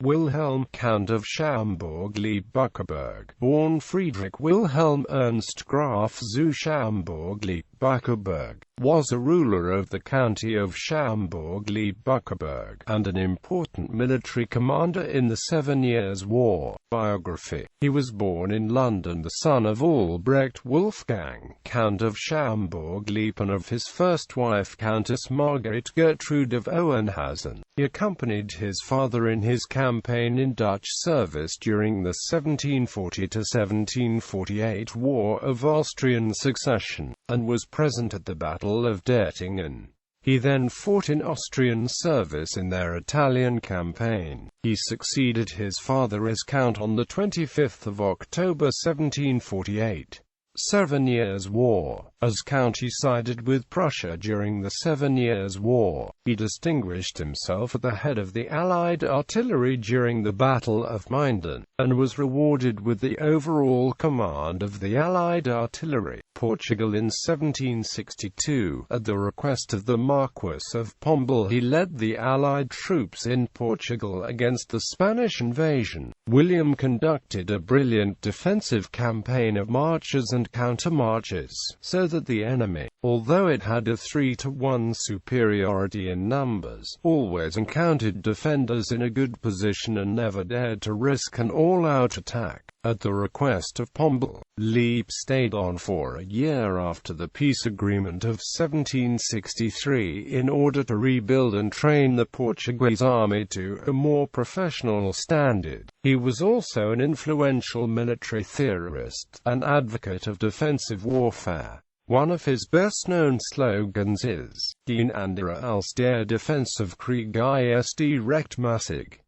Wilhelm, Count of Schaumburg-Lippe-Bückeburg, born Friedrich Wilhelm Ernst Graf zu Schaumburg-Lippe-Bückeburg, was a ruler of the County of Schaumburg-Lippe-Bückeburg, and an important military commander in the 7 Years' War. Biography. He was born in London, the son of Albrecht Wolfgang, Count of Schaumburg-Lippe, and of his first wife Countess Margaret Gertrude of Oeynhausen. He accompanied his father in his campaign in Dutch service during the 1740–1748 War of Austrian Succession, and was present at the Battle of Dettingen. He then fought in Austrian service in their Italian campaign. He succeeded his father as Count on the 25th of October 1748. 7 Years' War. As Count he sided with Prussia during the 7 Years' War. He distinguished himself at the head of the Allied artillery during the Battle of Minden, and was rewarded with the overall command of the Allied artillery. Portugal in 1762. At the request of the Marquis of Pombal, he led the Allied troops in Portugal against the Spanish invasion. William conducted a brilliant defensive campaign of marches and countermarches, so that the enemy, although it had a 3-to-1 superiority in numbers, always encountered defenders in a good position and never dared to risk an all-out attack. At the request of Pombal, Lippe stayed on for a year after the peace agreement of 1763 in order to rebuild and train the Portuguese army to a more professional standard. He was also an influential military theorist, and advocate of defensive warfare. One of his best-known slogans is, "Geen andere als der defensive Krieg ist rechtmäßig."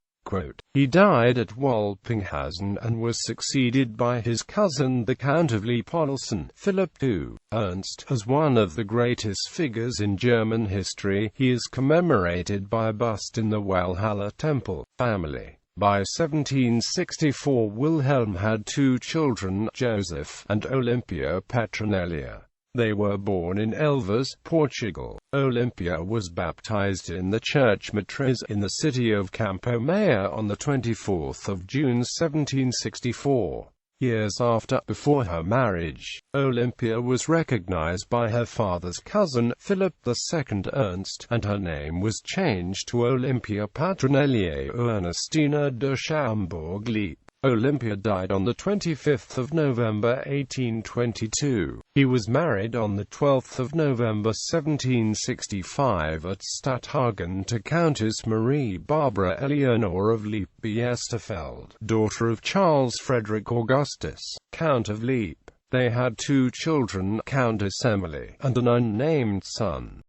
He died at Walpinghausen and was succeeded by his cousin the Count of Leopoldsen, Philip II. Ernst. As one of the greatest figures in German history, he is commemorated by a bust in the Walhalla Temple family. By 1764 Wilhelm had 2 children, Joseph and Olympia Petronella. They were born in Elvas, Portugal. Olympia was baptized in the Church Matriz in the city of Campo Mayor on the 24th of June 1764. Years before her marriage, Olympia was recognized by her father's cousin, Philip II Ernst, and her name was changed to Olympia Patronellae Ernestina de Schaumburg-Lippe. Olympia died on the 25th of November 1822. He was married on the 12th of November 1765 at Stadthagen to Countess Marie Barbara Eleonore of Lippe-Biesterfeld, daughter of Charles Frederick Augustus, Count of Lippe. They had 2 children, Countess Emily, and an unnamed son.